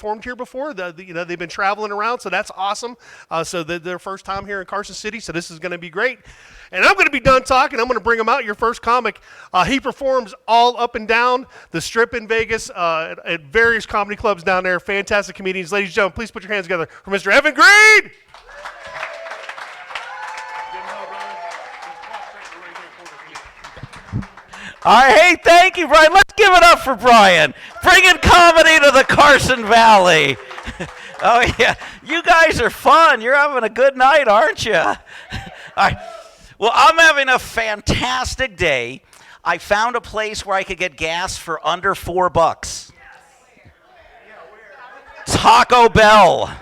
performed here before. They've been traveling around, so that's awesome. So their first time here in Carson City, so this is going to be great. And I'm going to be done talking. I'm going to bring them out. Your first comic. He performs all up and down the Strip in Vegas at various comedy clubs down there. Fantastic comedians. Ladies and gentlemen, please put your hands together for Mr. Evan Green. All right, hey, thank you, Brian. Let's give it up for Brian. Bringing comedy to the Carson Valley. Oh, yeah. You guys are fun. You're having a good night, aren't you? All right. Well, I'm having a fantastic day. I found a place where I could get gas for under $4. Taco Bell.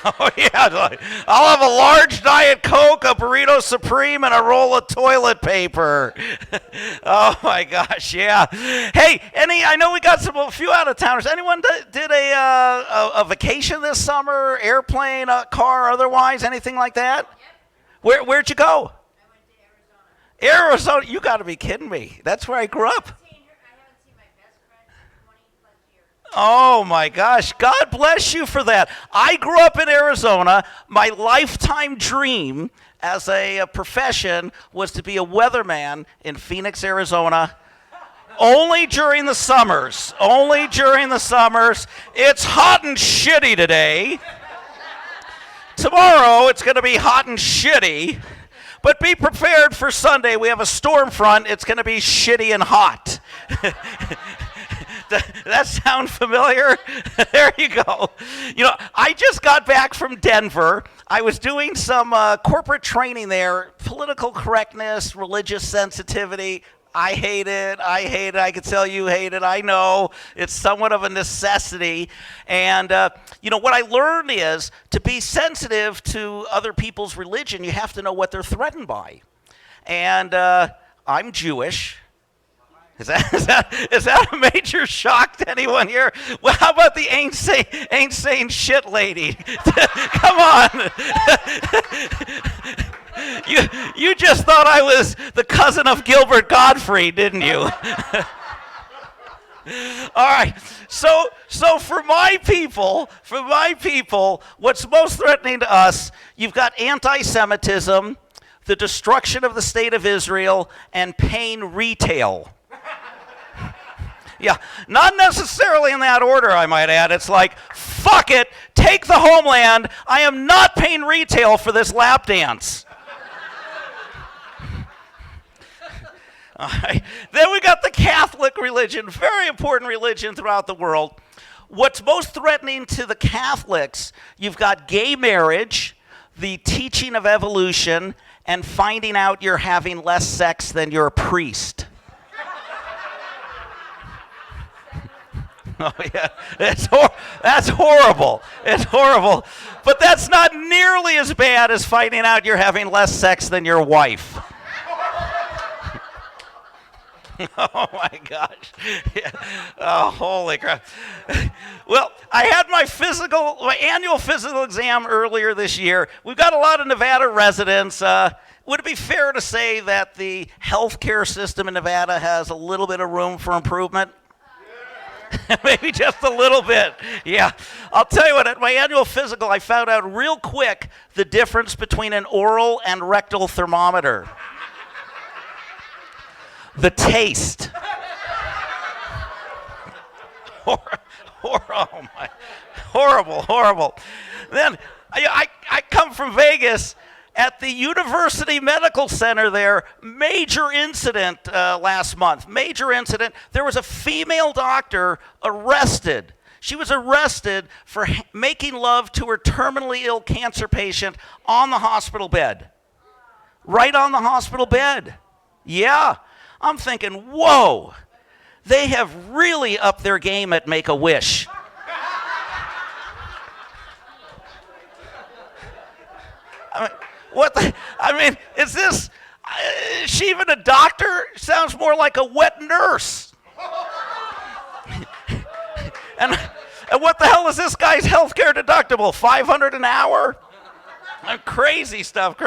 Oh, yeah. I'll have a large Diet Coke, a burrito Supreme, and a roll of toilet paper. Oh, my gosh, yeah. Hey, I know we got a few out-of-towners. Anyone did a vacation this summer, airplane, car, otherwise, anything like that? Yep. Where'd you go? I went to Arizona. Arizona? You got to be kidding me. That's where I grew up. Oh, my gosh. God bless you for that. I grew up in Arizona. My lifetime dream as a profession was to be a weatherman in Phoenix, Arizona. Only during the summers. Only during the summers. It's hot and shitty today. Tomorrow, it's going to be hot and shitty. But be prepared for Sunday. We have a storm front. It's going to be shitty and hot. Does that sound familiar? There you go. I just got back from Denver. I was doing some corporate training there, political correctness, religious sensitivity. I hate it. I can tell you hate it. I know. It's somewhat of a necessity. And, what I learned is to be sensitive to other people's religion, you have to know what they're threatened by. And I'm Jewish. Is that a major shock to anyone here? Well, how about the ain't saying shit lady? Come on. You just thought I was the cousin of Gilbert Gottfried, didn't you? All right. So for my people, what's most threatening to us, you've got anti-Semitism, the destruction of the state of Israel, and paying retail. Yeah, not necessarily in that order, I might add. It's like, fuck it, take the homeland. I am not paying retail for this lap dance. All right. Then we got the Catholic religion, very important religion throughout the world. What's most threatening to the Catholics, you've got gay marriage, the teaching of evolution, and finding out you're having less sex than your priest. Oh, yeah, that's horrible. It's horrible. But that's not nearly as bad as finding out you're having less sex than your wife. Oh, my gosh. Yeah. Oh, holy crap. Well, I had my annual physical exam earlier this year. We've got a lot of Nevada residents. Would it be fair to say that the healthcare system in Nevada has a little bit of room for improvement? Maybe just a little bit. Yeah. I'll tell you what, at my annual physical, I found out real quick the difference between an oral and rectal thermometer. The taste. Oh my. Horrible. Then I come from Vegas. At the University Medical Center there, major incident last month. Major incident. There was a female doctor arrested. She was arrested for making love to her terminally ill cancer patient on the hospital bed. Right on the hospital bed. Yeah. I'm thinking, whoa, they have really upped their game at Make-A-Wish. Is this, is she even a doctor? Sounds more like a wet nurse. And what the hell is this guy's healthcare deductible? $500 an hour? Crazy stuff.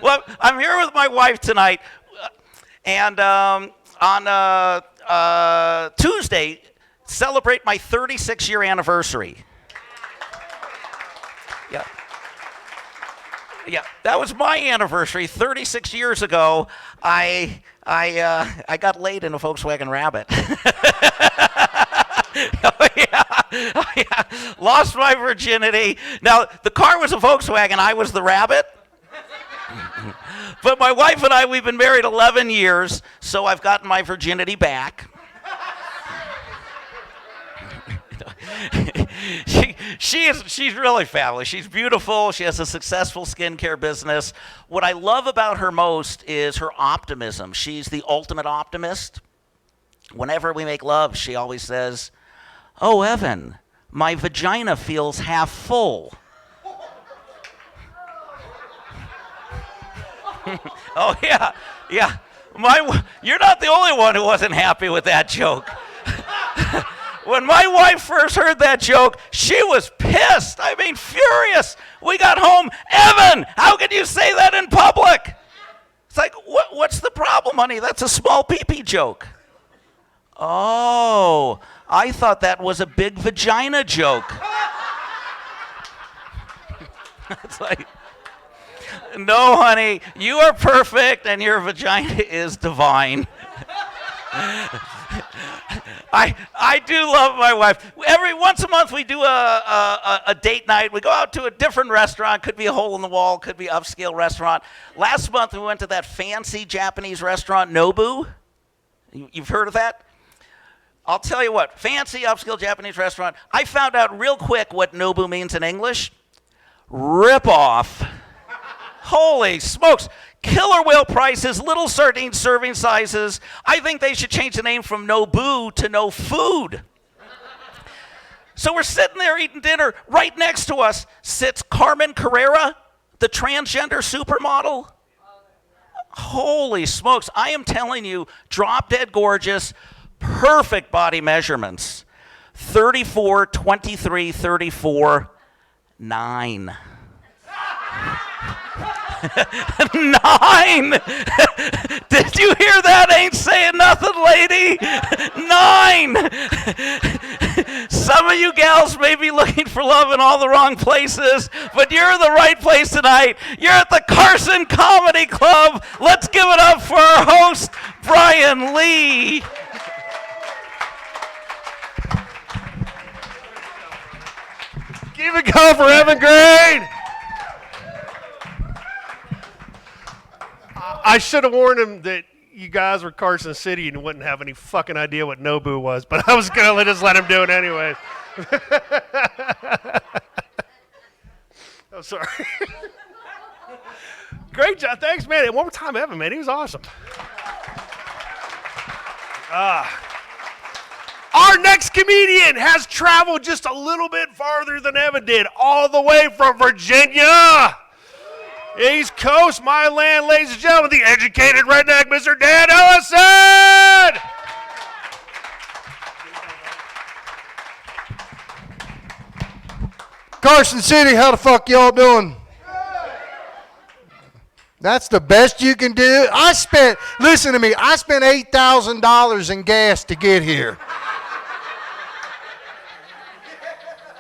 Well, I'm here with my wife tonight, and on Tuesday, celebrate my 36-year anniversary. Yeah. Yeah, that was my anniversary 36 years ago. I got laid in a Volkswagen Rabbit. Oh, yeah. Oh, yeah. Lost my virginity. Now, the car was a Volkswagen. I was the rabbit. But my wife and I, we've been married 11 years, so I've gotten my virginity back. She's really fabulous. She's beautiful. She has a successful skincare business. What I love about her most is her optimism. She's the ultimate optimist. Whenever we make love, she always says, "Oh, Evan, my vagina feels half full." Oh, yeah, yeah. You're not the only one who wasn't happy with that joke. When my wife first heard that joke, she was pissed. I mean, furious. We got home. "Evan, how can you say that in public?" It's like, what's the problem, honey? That's a small pee-pee joke. Oh, I thought that was a big vagina joke. It's like, no, honey, you are perfect and your vagina is divine. I do love my wife. Every once a month we do a date night. We go out to a different restaurant. Could be a hole in the wall. Could be upscale restaurant. Last month we went to that fancy Japanese restaurant, Nobu. You've heard of that? I'll tell you what. Fancy upscale Japanese restaurant. I found out real quick what Nobu means in English. Rip off. Holy smokes. Killer whale prices, little sardine serving sizes. I think they should change the name from Nobu to No Food. So we're sitting there eating dinner. Right next to us sits Carmen Carrera, the transgender supermodel. Holy smokes. I am telling you, drop dead gorgeous, perfect body measurements. 34, 23, 34, 9. 9! Did you hear that? Ain't saying nothing, lady. 9! Some of you gals may be looking for love in all the wrong places, but you're in the right place tonight. You're at the Carson Comedy Club. Let's give it up for our host, Brian Lee. Keep it going for Evan Green. I should have warned him that you guys were Carson City and wouldn't have any fucking idea what Nobu was, but I was going to just let him do it anyway. Oh, sorry. Great job. Thanks, man. And one more time, Evan, man. He was awesome. Our next comedian has traveled just a little bit farther than Evan did, all the way from Virginia. East Coast, my land, ladies and gentlemen, the educated redneck, Mr. Dan Ellison! Carson City, how the fuck y'all doing? That's the best you can do. Listen to me, I spent $8,000 in gas to get here.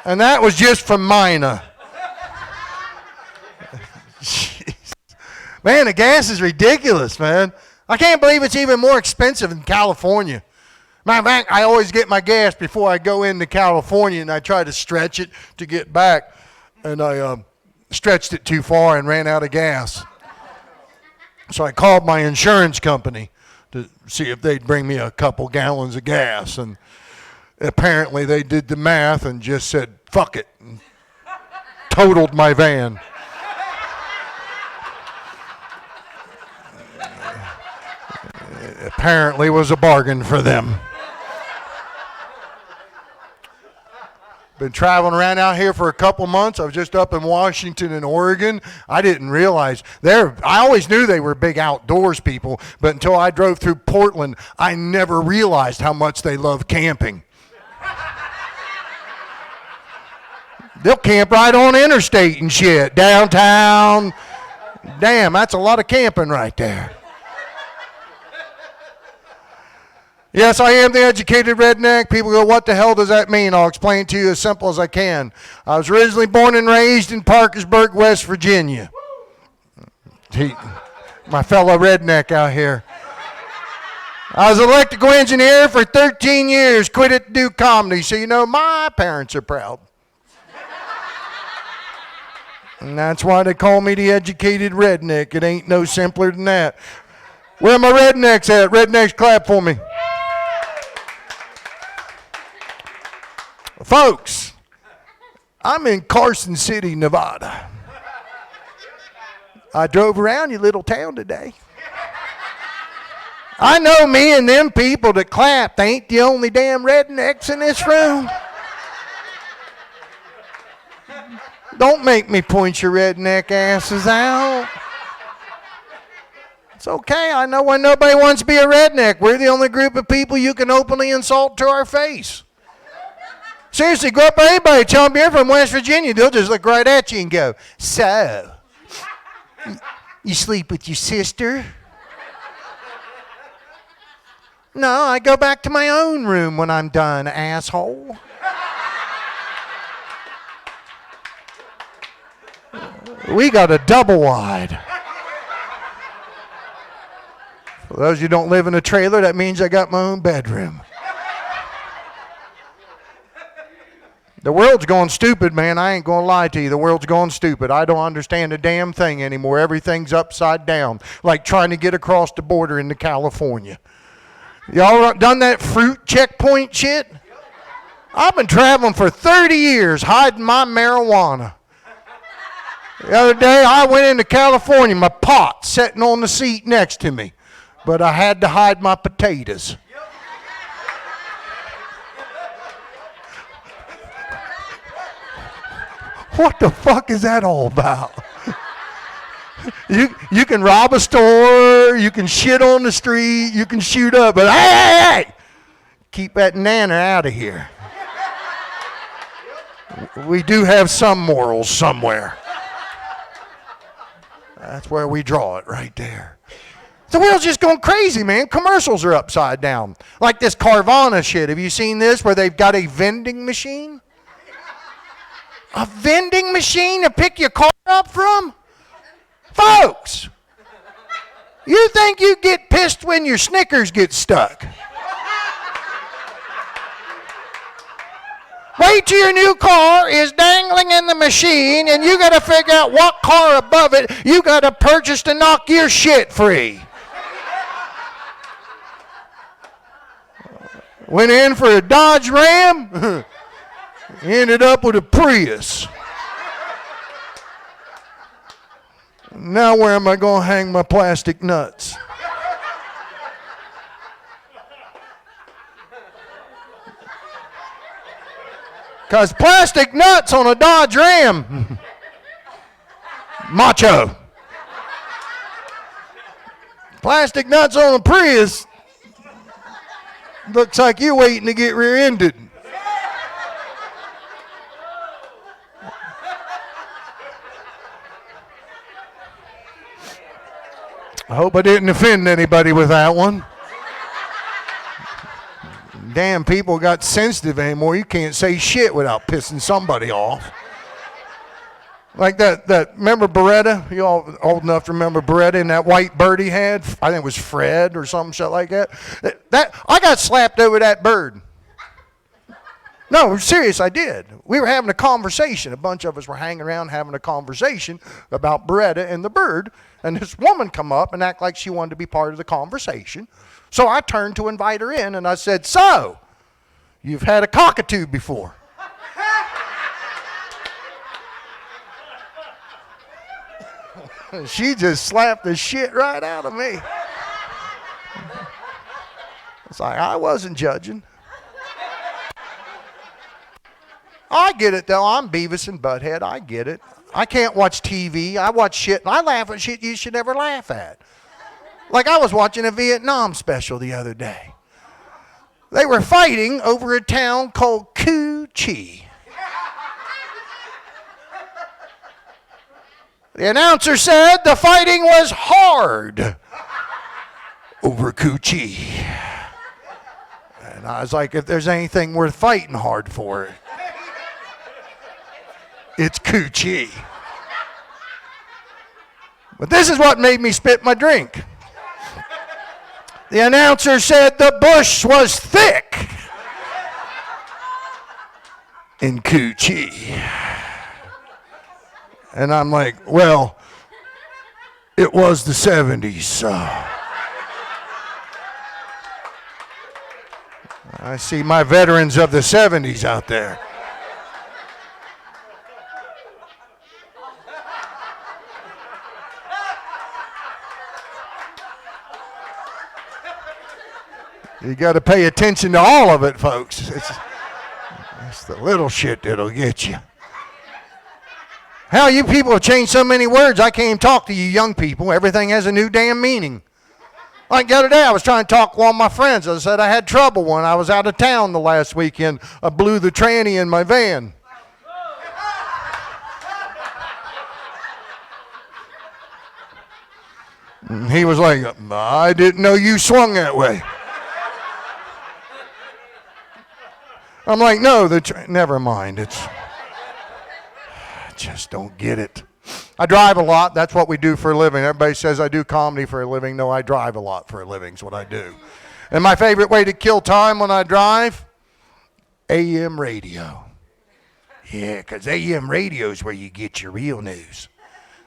And that was just from Mina. Man, the gas is ridiculous, man. I can't believe it's even more expensive in California. Matter of fact, I always get my gas before I go into California, and I try to stretch it to get back. And I stretched it too far and ran out of gas. So I called my insurance company to see if they'd bring me a couple gallons of gas. And apparently they did the math and just said, fuck it, and totaled my van. Apparently was a bargain for them. Been traveling around out here for a couple months. I was just up in Washington and Oregon. I didn't realize I always knew they were big outdoors people, but until I drove through Portland, I never realized how much they love camping. They'll camp right on interstate and shit, downtown. Damn, that's a lot of camping right there. Yes, I am the educated redneck. People go, what the hell does that mean? I'll explain it to you as simple as I can. I was originally born and raised in Parkersburg, West Virginia. My fellow redneck out here. I was an electrical engineer for 13 years, quit it to do comedy. So, you know, my parents are proud. And that's why they call me the educated redneck. It ain't no simpler than that. Where are my rednecks at? Rednecks, clap for me. Folks, I'm in Carson City, Nevada. I drove around your little town today. I know me and them people that clapped ain't the only damn rednecks in this room. Don't make me point your redneck asses out. It's okay. I know when nobody wants to be a redneck. We're the only group of people you can openly insult to our face. Seriously, go up to anybody, tell them you're from West Virginia. They'll just look right at you and go, so, you sleep with your sister? No, I go back to my own room when I'm done, asshole. We got a double wide. For those of you who don't live in a trailer, that means I got my own bedroom. The world's going stupid, man. I ain't going to lie to you. The world's going stupid. I don't understand a damn thing anymore. Everything's upside down, like trying to get across the border into California. Y'all done that fruit checkpoint shit? I've been traveling for 30 years hiding my marijuana. The other day, I went into California, my pot sitting on the seat next to me, but I had to hide my potatoes. What the fuck is that all about? You can rob a store, you can shit on the street, you can shoot up, but hey, keep that nana out of here. We do have some morals somewhere. That's where we draw it, right there. The world's just going crazy, man. Commercials are upside down. Like this Carvana shit. Have you seen this where they've got a vending machine? A vending machine to pick your car up from? Folks, you think you get pissed when your Snickers get stuck. Wait till your new car is dangling in the machine and you got to figure out what car above it you got to purchase to knock your shit free. Went in for a Dodge Ram, ended up with a Prius. Now where am I going to hang my plastic nuts? Because plastic nuts on a Dodge Ram, macho. Plastic nuts on a Prius, looks like you're waiting to get rear-ended. I hope I didn't offend anybody with that one. Damn, people got sensitive anymore. You can't say shit without pissing somebody off. Like that remember Beretta? You all old enough to remember Beretta and that white bird he had? I think it was Fred or some shit like that. I got slapped over that bird. No, serious, I did. We were having a conversation. A bunch of us were hanging around having a conversation about Beretta and the bird. And this woman come up and act like she wanted to be part of the conversation. So I turned to invite her in and I said, so, you've had a cockatoo before. She just slapped the shit right out of me. It's like, I wasn't judging. I get it, though. I'm Beavis and Butthead. I get it. I can't watch TV. I watch shit, and I laugh at shit you should never laugh at. Like I was watching a Vietnam special the other day. They were fighting over a town called Cu Chi. The announcer said the fighting was hard over Cu Chi. And I was like, if there's anything worth fighting hard for, it's coochie. But this is what made me spit my drink. The announcer said the bush was thick in coochie. And I'm like, well, it was the 70s, so. I see my veterans of the 70s out there. You got to pay attention to all of it, folks. It's the little shit that'll get you. Hell, you people have changed so many words, I can't even talk to you young people. Everything has a new damn meaning. Like the other day, I was trying to talk to one of my friends. I said I had trouble when I was out of town the last weekend. I blew the tranny in my van. And he was like, I didn't know you swung that way. I'm like, no, never mind. I just don't get it. I drive a lot. That's what we do for a living. Everybody says I do comedy for a living. No, I drive a lot for a living is what I do. And my favorite way to kill time when I drive? AM radio. Yeah, because AM radio is where you get your real news.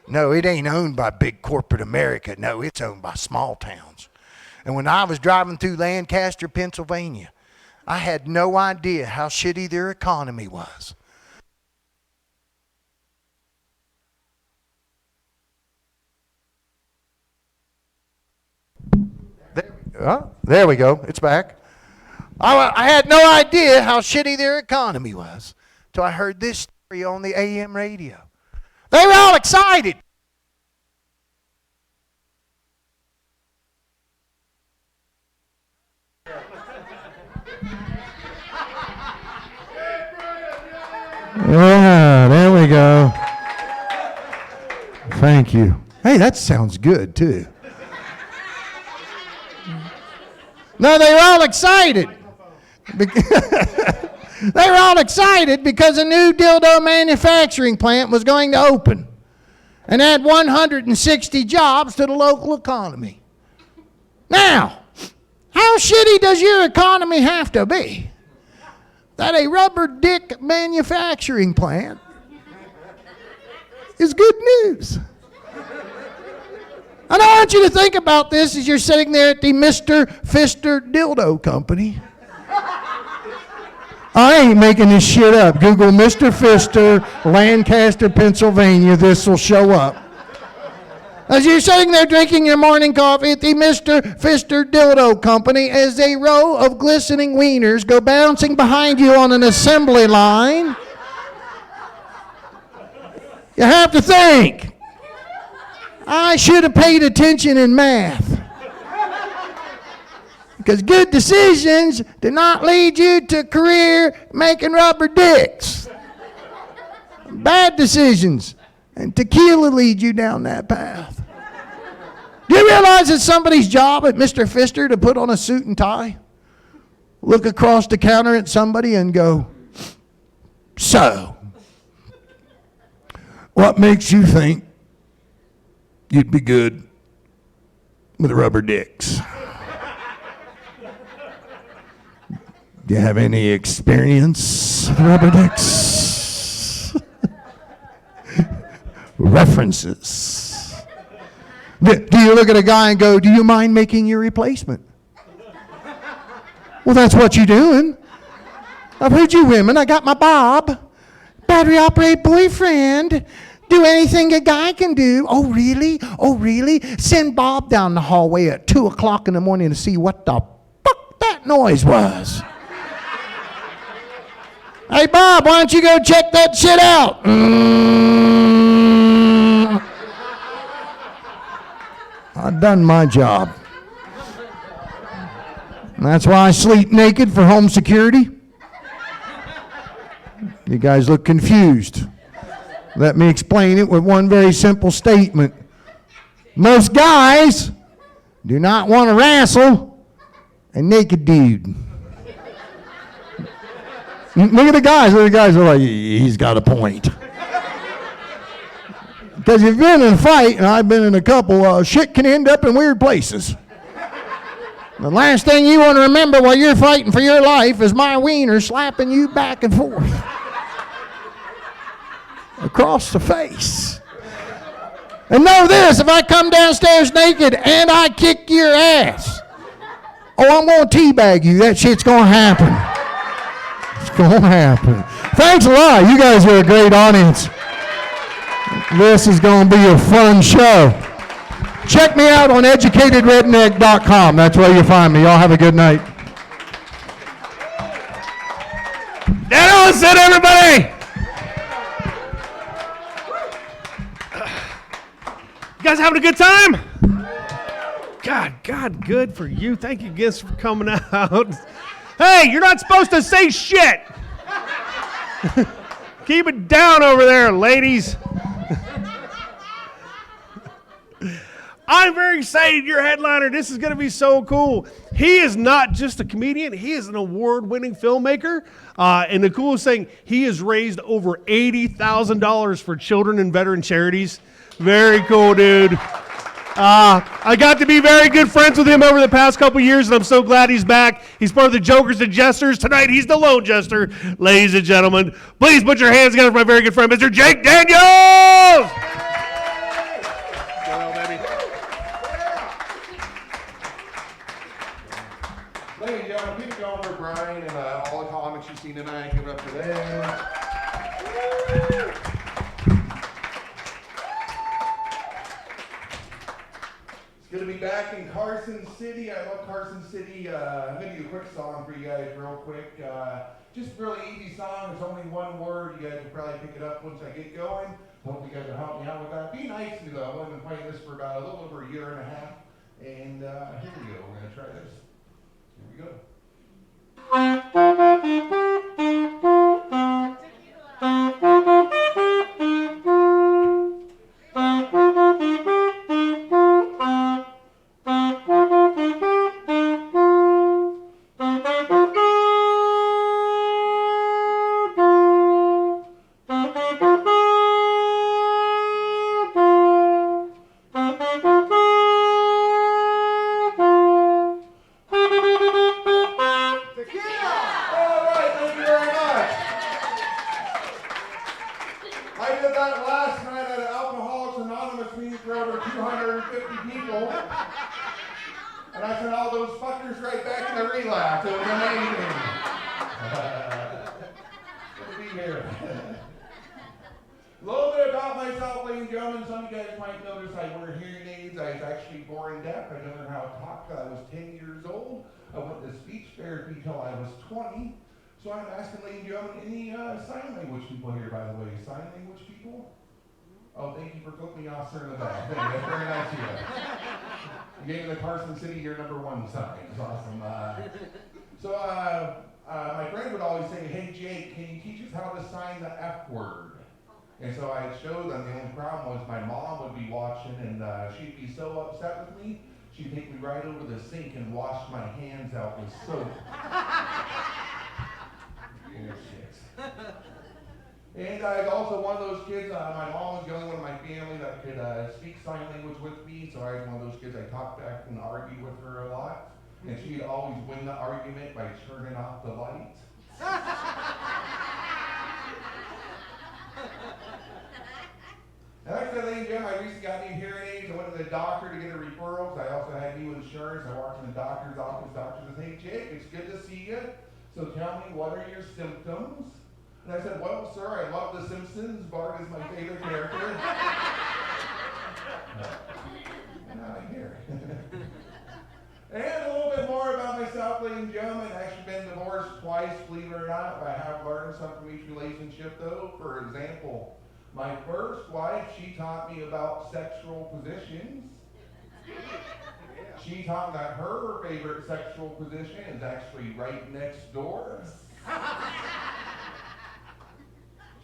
No, it ain't owned by big corporate America. No, it's owned by small towns. And when I was driving through Lancaster, Pennsylvania, I had no idea how shitty their economy was. There we go. It's back. I had no idea how shitty their economy was till I heard this story on the AM radio. They were all excited. Yeah, there we go. Thank you. Hey, that sounds good, too. No, they were all excited. They were all excited because a new dildo manufacturing plant was going to open and add 160 jobs to the local economy. Now, how shitty does your economy have to be that a rubber dick manufacturing plant is good news? And I want you to think about this as you're sitting there at the Mr. Fister Dildo Company. I ain't making this shit up. Google Mr. Fister, Lancaster, Pennsylvania. This will show up. As you're sitting there drinking your morning coffee at the Mr. Fister Dildo Company, as a row of glistening wieners go bouncing behind you on an assembly line, you have to think, I should have paid attention in math. Because good decisions do not lead you to a career making rubber dicks. Bad decisions and tequila lead you down that path. Do you realize it's somebody's job at Mr. Fister to put on a suit and tie? Look across the counter at somebody and go, so, what makes you think you'd be good with rubber dicks? Do you have any experience with rubber dicks? References. Do you look at a guy and go, do you mind making your replacement? Well, that's what you're doing. I've heard you women. I got my Bob, battery-operated boyfriend. Do anything a guy can do. Oh, really? Oh, really? Send Bob down the hallway at 2 o'clock in the morning to see what the fuck that noise was. Hey, Bob, why don't you go check that shit out? I've done my job. And that's why I sleep naked for home security. You guys look confused. Let me explain it with one very simple statement. Most guys do not want to wrestle a naked dude. Look at the guys. Look at the guys. They're like, he's got a point. Because you've been in a fight, and I've been in a couple, shit can end up in weird places. The last thing you want to remember while you're fighting for your life is my wiener slapping you back and forth across the face. And know this, if I come downstairs naked and I kick your ass, I'm going to teabag you. That shit's going to happen. It's going to happen. Thanks a lot. You guys are a great audience. This is going to be a fun show. Check me out on educatedredneck.com. That's where you find me. Y'all have a good night. Ellison, everybody! You guys having a good time? God, good for you. Thank you guys for coming out. Hey, you're not supposed to say shit. Keep it down over there, ladies. I'm very excited. Your headliner. This is going to be so cool. He is not just a comedian. He is an award-winning filmmaker. And the coolest thing, he has raised over $80,000 for children and veteran charities. Very cool, dude. I got to be very good friends with him over the past couple years, and I'm so glad he's back. He's part of the Jokers and Jesters. Tonight, he's the lone jester. Ladies and gentlemen, please put your hands together for my very good friend, Mr. Jake Daniels! Ladies and gentlemen, keep going for Brian and all the comics you've seen tonight. Give it up for them. It's good to be back in Carson City. I love Carson City. I'm going to do a quick song for you guys real quick. Just a really easy song. It's only one word. You guys will probably pick it up once I get going. Hope you guys will help me out with that. Be nice to me, though. I've been playing this for about a little over a year and a half. And here we go. We're going to try this. Here we go. So I'm asking, ladies and gentlemen, any sign language people here, by the way? Sign language people? Oh, thank you for flipping me off, sir, in the back. Thank you. That's very nice of you. You gave me the Carson City Year #1 sign. It's awesome. My friend would always say, hey, Jake, can you teach us how to sign the F word? And so I showed them. The only problem was my mom would be watching, and she'd be so upset with me, she'd take me right over the sink and wash my hands out with soap. And I was also one of those kids, my mom was the only one in my family that could speak sign language with me, so I was one of those kids I talked back and argued with her a lot. And she'd always win the argument by turning off the lights. And like I said, ladies and gentlemen, I recently got new hearing aids. I went to the doctor to get a referral, because I also had new insurance. I walked in the doctor's office. Doctor says, hey, Jake, it's good to see you. So tell me, what are your symptoms? And I said, well, sir, I love The Simpsons. Bart is my favorite character. And I'm here. And a little bit more about myself, ladies and gentlemen. I've actually been divorced twice, believe it or not. But I have learned something from each relationship, though. For example, my first wife, she taught me about sexual positions. She taught me that her favorite sexual position is actually right next door.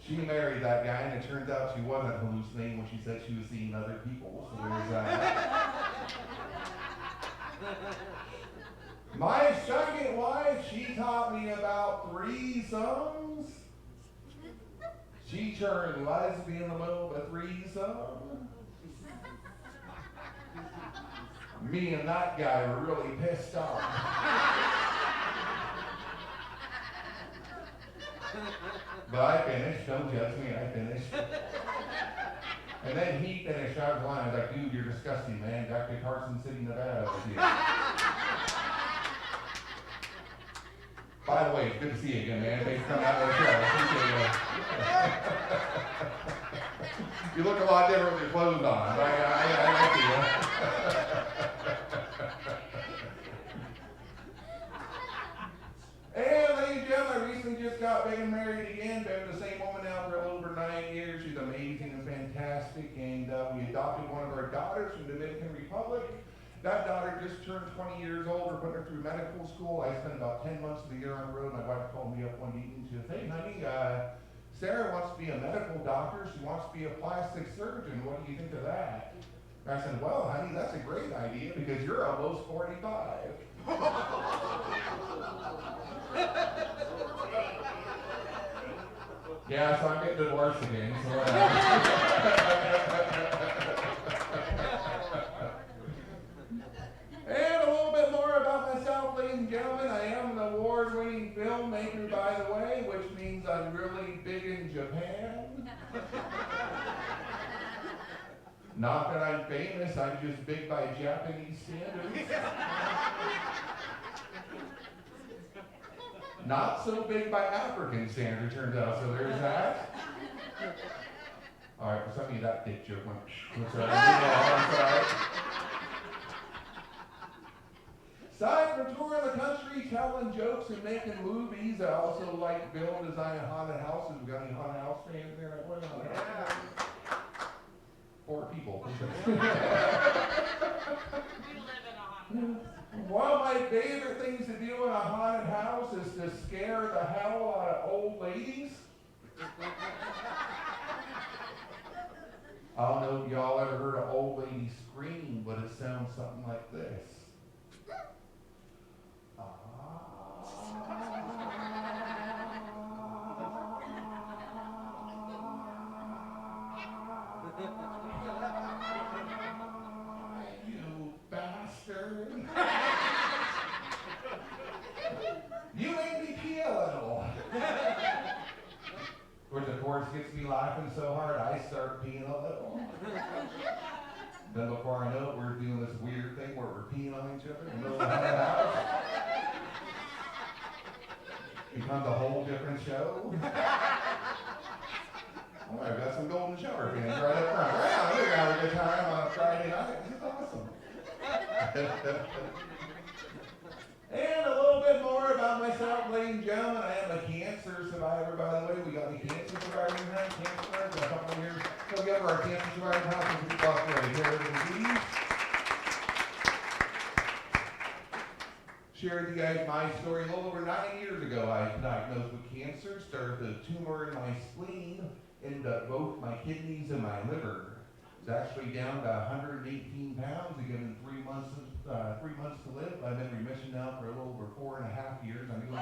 She married that guy, and it turns out she wasn't hallucinating when she said she was seeing other people. So there's that. My second wife, she taught me about threesomes. She turned lesbian in the middle of a threesome. Me and that guy were really pissed off. But I finished. Don't judge me. I finished. And then he finished. I was lying. I was like, dude, you're disgusting, man. Back to Carson City, Nevada with you. By the way, it's good to see you again, man. Thanks for coming out of the show. I appreciate you. You look a lot different with your clothes on. I see you. And ladies and gentlemen, I recently just got big and married again. Been with the same woman now for a little over 9 years. She's amazing and fantastic. And we adopted one of our daughters from the Dominican Republic. That daughter just turned 20 years old. We're putting her through medical school. I spent about 10 months of the year on the road. My wife called me up one evening. She said, hey, honey, Sarah wants to be a medical doctor. She wants to be a plastic surgeon. What do you think of that? And I said, well, honey, that's a great idea because you're almost 45. Yeah, so I'm getting divorced again. So, And a little bit more about myself, ladies and gentlemen. I am an award-winning filmmaker, by the way, which means I'm really big in Japan. Not that I'm famous, I'm just big by Japanese standards. Not so big by African standards, turns out, so there's that. All right, for some of you, that dick joke went, I'm sorry. Aside from touring the country, telling jokes, and making movies, I also like building, designing haunted houses. We got any haunted house fans there? Yeah. 4 people. We live in a haunted house. One of my favorite things to do in a haunted house is to scare the hell out of old ladies. I don't know if y'all ever heard an old lady scream, but it sounds something like this. You bastard. You made me pee a little. Which of course gets me laughing so hard I start peeing a little. Then before I know it, we're doing this weird thing where we're peeing on each other in the middle of the house. Becomes a whole different show. Oh, I've got some golden shower fans right up front. Wow, we're gonna have a good time on a Friday night. This is awesome. And a little bit more about myself, ladies and gentlemen. I am a cancer survivor, by the way. We got any cancer survivors in here? Cancer survivors? A couple of years. So we have our cancer survivors house and people off right here. Share with you guys my story. A little over 9 years ago, I was diagnosed with cancer. Started with a tumor in my spleen, ended up both my kidneys and my liver. It's actually down to 118 pounds and given 3 months to live. I'm in remission now for a little over 4.5 years. I'm doing I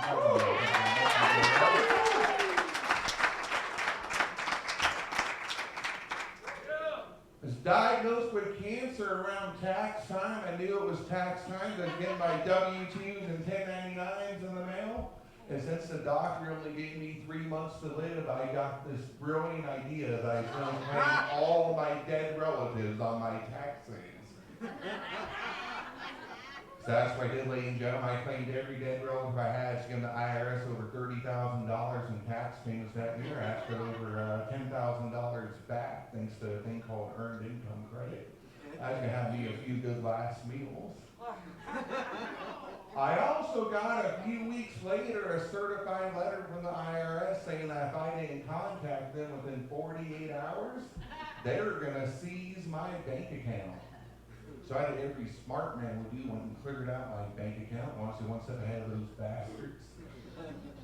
was diagnosed with cancer around tax time. I knew it was tax time. I was getting my W-2s and 1099s in the mail. And since the doctor only gave me 3 months to live, I got this brilliant idea that I was going to claim all of my dead relatives on my taxes. So that's what I did, ladies and gentlemen. I claimed every dead relative I had to give the IRS over $30,000 in tax payments that year. I asked for over $10,000 back thanks to a thing called earned income credit. I was going to have me a few good last meals. I also got a few weeks later a certified letter from the IRS saying that if I didn't contact them within 48 hours, they were going to seize my bank account. So I did every smart man would do, went and cleared out my bank account, honestly one step ahead of those bastards.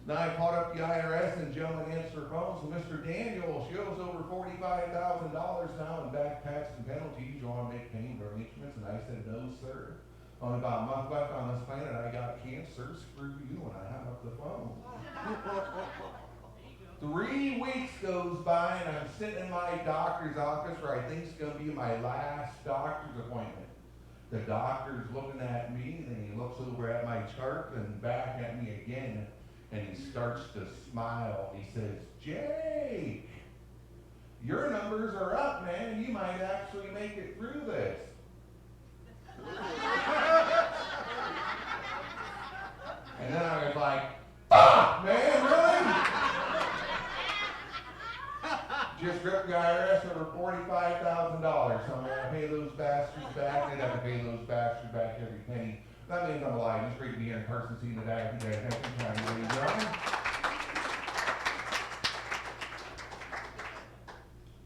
Then I called up the IRS and gentleman answered the phone. So Mr. Daniel, she owes over $45,000 now in back tax and penalties. You want to make payment arrangements? And I said, no, sir. Only about a month left on this planet, I got cancer. Screw you, and I hung up the phone. 3 weeks goes by, and I'm sitting in my doctor's office where I think is going to be my last doctor's appointment. The doctor's looking at me, and he looks over at my chart and back at me again, and he starts to smile. He says, Jake, your numbers are up, man. You might actually make it through this. And then I was like, fuck, man, really? Just ripped the IRS over $45,000. So I'm going to pay those bastards back. They'd have to pay those bastards back every penny. That means I'm alive. It's great to be here in Carson City today. You guys have some time, ladies and gentlemen.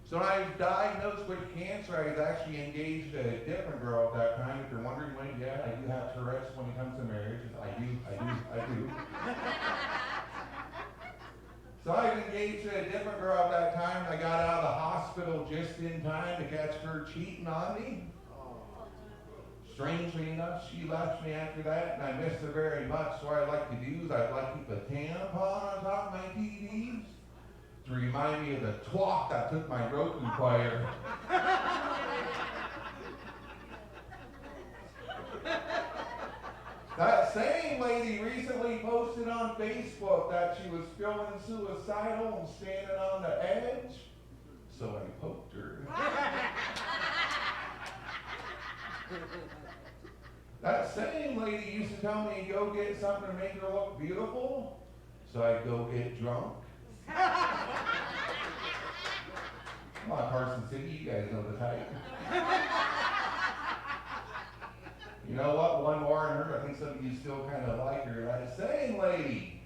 So when I was diagnosed with cancer, I was actually engaged to a different girl at that time. If you're wondering, well, yeah, I do have Tourette's when it comes to marriage. I do. So I was engaged to a different girl at that time. I got out of the hospital just in time to catch her cheating on me. Strangely enough, she left me after that, and I missed her very much. So what I'd like to do is I'd like to keep a tampon on top of my TVs to remind me of the twat that took my Roku player. That same lady recently posted on Facebook that she was feeling suicidal and standing on the edge, so I poked her. That same lady used to tell me to go get something to make her look beautiful, so I'd go get drunk. Come on, Carson City, you guys know the type. You know what? One more in her. I think some of you still kind of like her. That same lady.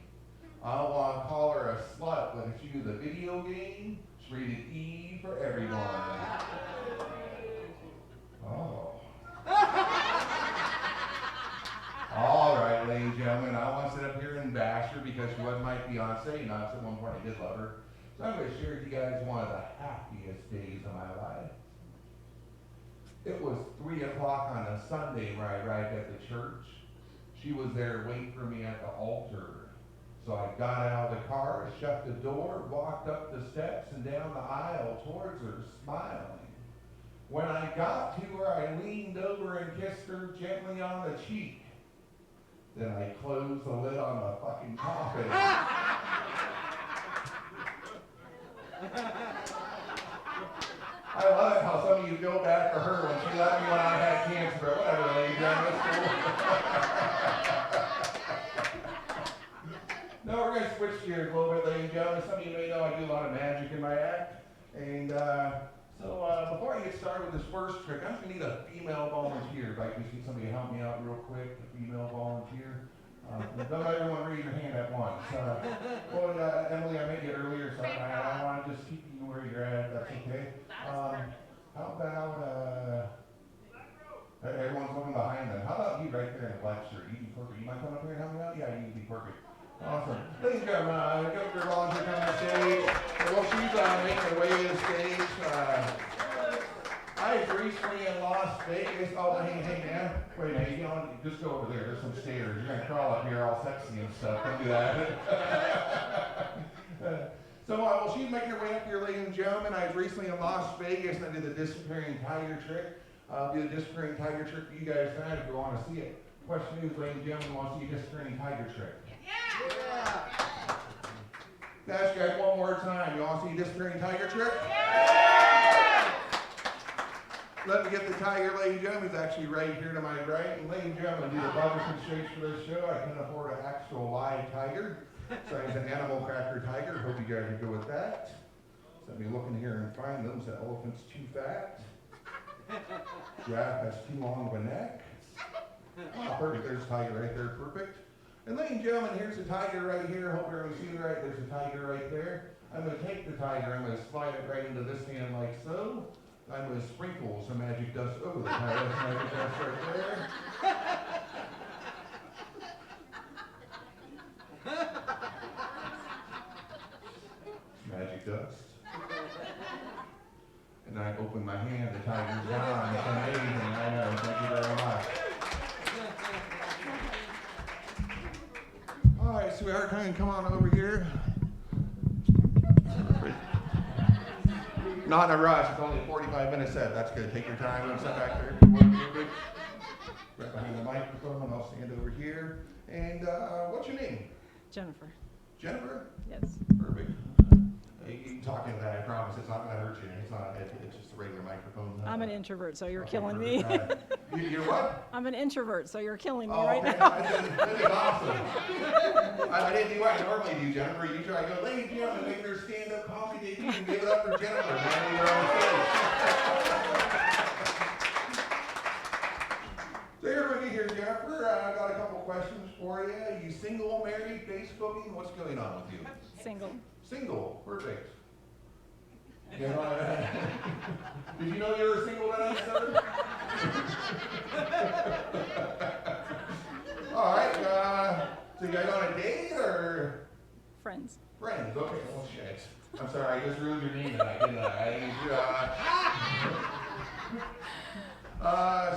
I don't want to call her a slut, but if you do the video game, it's rated E for everyone. Oh. All right, ladies and gentlemen, I want to sit up here and bash her because she wasn't my fiance. Not at one point I did love her. So I'm going to share with you guys one of the happiest days of my life. It was 3 o'clock on a Sunday when I arrived at the church. She was there waiting for me at the altar. So I got out of the car, shut the door, walked up the steps and down the aisle towards her, smiling. When I got to her, I leaned over and kissed her gently on the cheek. Then I closed the lid on the fucking coffin. I love it how some of you go back to her when she left me when I had cancer, but whatever, ladies and gentlemen. No, we're going to switch gears a little bit, ladies and gentlemen. Some of you may know I do a lot of magic in my act. And so before I get started with this first trick, I'm just going to need a female volunteer. If I can see somebody help me out real quick, a female volunteer. Don't everyone raise your hand at once. Emily, I met you earlier, so I want to just keep you where you're at. That's okay. How about, everyone's looking behind them. How about you right there in the black shirt? You'd be perfect. You might come up here and help me out? Yeah, you'd be perfect. Awesome. Ladies and gentlemen, Governor Volunteer come on stage. Well, she's making her way to the stage. I was recently in Las Vegas. Oh, hey, man. Wait a minute. You know, just go over there. There's some stairs. You're going to crawl up here all sexy and stuff. Don't do that. So she's making her way up here, ladies and gentlemen. I was recently in Las Vegas, and I did the disappearing tiger trick. I'll do the disappearing tiger trick for you guys tonight if you want to see it. Question is, ladies and gentlemen, want to see a disappearing tiger trick? Yeah! Ask you guys one more time. You want to see a disappearing tiger trick? Yeah! Let me get the tiger, ladies and gentlemen. He's actually right here to my right. And ladies and gentlemen, do the butters and shakes for this show. I can afford an actual live tiger. So he's an animal cracker tiger. Hope you guys are good with that. So let me look in here and find them. So elephant's too fat. Giraffe has too long of a neck. Oh, perfect. There's a tiger right there. Perfect. And ladies and gentlemen, here's the tiger right here. Hope you're going to see it right. There's a tiger right there. I'm going to take the tiger. I'm going to slide it right into this hand like so. I'm going to sprinkle some magic dust over the tiger. That's magic dust right there. Magic dust. And I open my hand, the tiger's gone. It's amazing. I know. Thank you very much. sweetheart, come on over here. Not in a rush. It's only a 45-minute set. That's good. Take your time and sit back there. Right behind the microphone. I'll stand over here. And what's your name? Jennifer. Jennifer? Yes. Perfect. You can talk into that. I promise. It's not going to hurt you. It's not. It's just a regular microphone. I'm an introvert, so you're Okay, killing me. You're what? I'm an introvert, so you're killing me Oh, right okay. now. That is awesome. I didn't do what I normally do, Jennifer. You try to go, ladies and gentlemen, make their stand-up comedy debut and give it up for Jennifer. Man, you're on stage. So everybody here, Jennifer, I got a couple questions for you. You single, married, Facebooking? What's going on with you? Single. Single. Perfect. You know, did you know you were single tonight, sir? All right. So you guys on a date or? Friends. Friends. Okay. Well, shit. I'm sorry. I just ruined your name tonight, didn't I?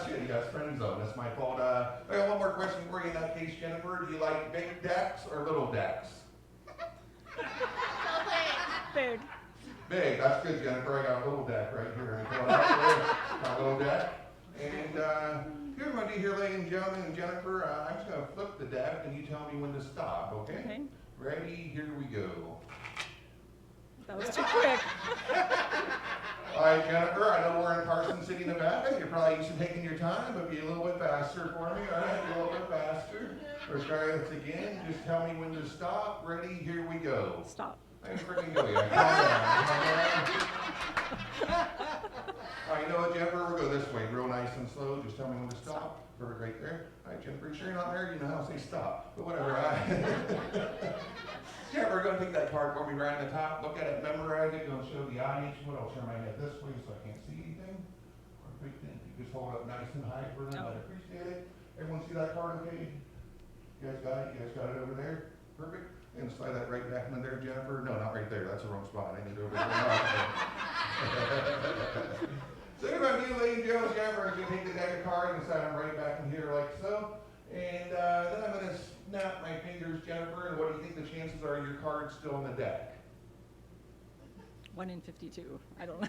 Shit. You guys friend zone. That's my fault. I got one more question for you in that case, Jennifer. Do you like big decks or little decks? Big. Big, that's good, Jennifer. I got a little deck right here. Got a little deck. And here's what I do here, ladies and gentlemen, and Jennifer. I'm just going to flip the deck, and you tell me when to stop, okay? Okay. Ready? Here we go. That was too quick. All right, Jennifer, I know we're in Carson City, Nevada. You're probably used to taking your time, but be a little bit faster for me. All right, be a little bit faster. Let's try this again. Just tell me when to stop. Ready? Here we go. Stop. I freaking go, yeah. Calm down. All right, you know what, Jennifer? We'll go this way, real nice and slow. Just tell me when to stop. Perfect, right there. All right, Jennifer, you sure you're not married? You know how to say stop, but whatever. Jennifer, go and take that card for me right on the top. Look at it, memorize it. Go and show the audience what. I'll turn my head this way so I can't see anything. Perfect. Then you just hold it up nice and high for them. Oh. I appreciate it. Everyone see that card okay? You guys got it? You guys got it over there? Perfect. And slide that right back in there, Jennifer. No, not right there. That's the wrong spot. I need it over there. So everybody, ladies and gentlemen, Jennifer is going to take the deck of cards and slide them right back in here like so. And then I'm going to snap my fingers, Jennifer. And what do you think the chances are your card's still in the deck? 1 in 52. I don't know.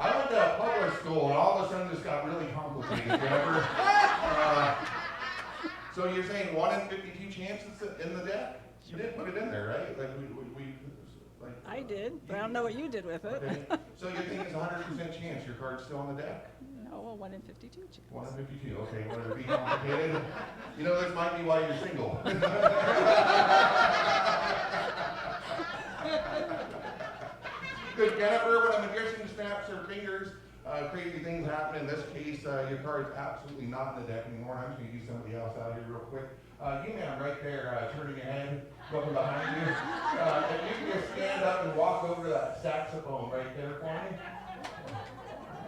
I went to public school, and all of a sudden this got really complicated, Jennifer. So you're saying 1 in 52 chances in the deck? You did put it in there, right? Like like. I did, but I don't know what you did with it. Okay. So you think it's 100% chance your card's still on the deck? No, a 1 in 52 chance. 1 in 52. Okay, whatever. Be complicated. You know, this might be why you're single. Good, Jennifer. When a magician snaps her fingers, crazy things happen. In this case, your card's absolutely not in the deck anymore. I'm just going to use somebody else out here real quick. You ma'am, right there, turning your head, looking behind you. If you can just stand up and walk over to that saxophone right there for me.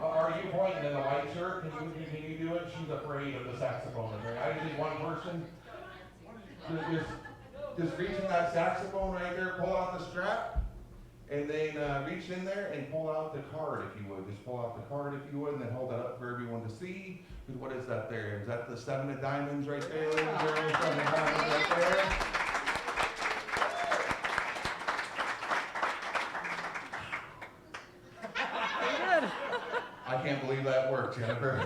Are you pointing in the white shirt? Can you do it? She's afraid of the saxophone in there. I just need one person. Just reach in that saxophone right there, pull out the strap. And then reach in there and pull out the card if you would. Just pull out the card if you would, and then hold that up for everyone to see. What is that there? Is that the 7 of diamonds right there? Ladies and gentlemen? 7 of diamonds right there. I can't believe that worked, Jennifer.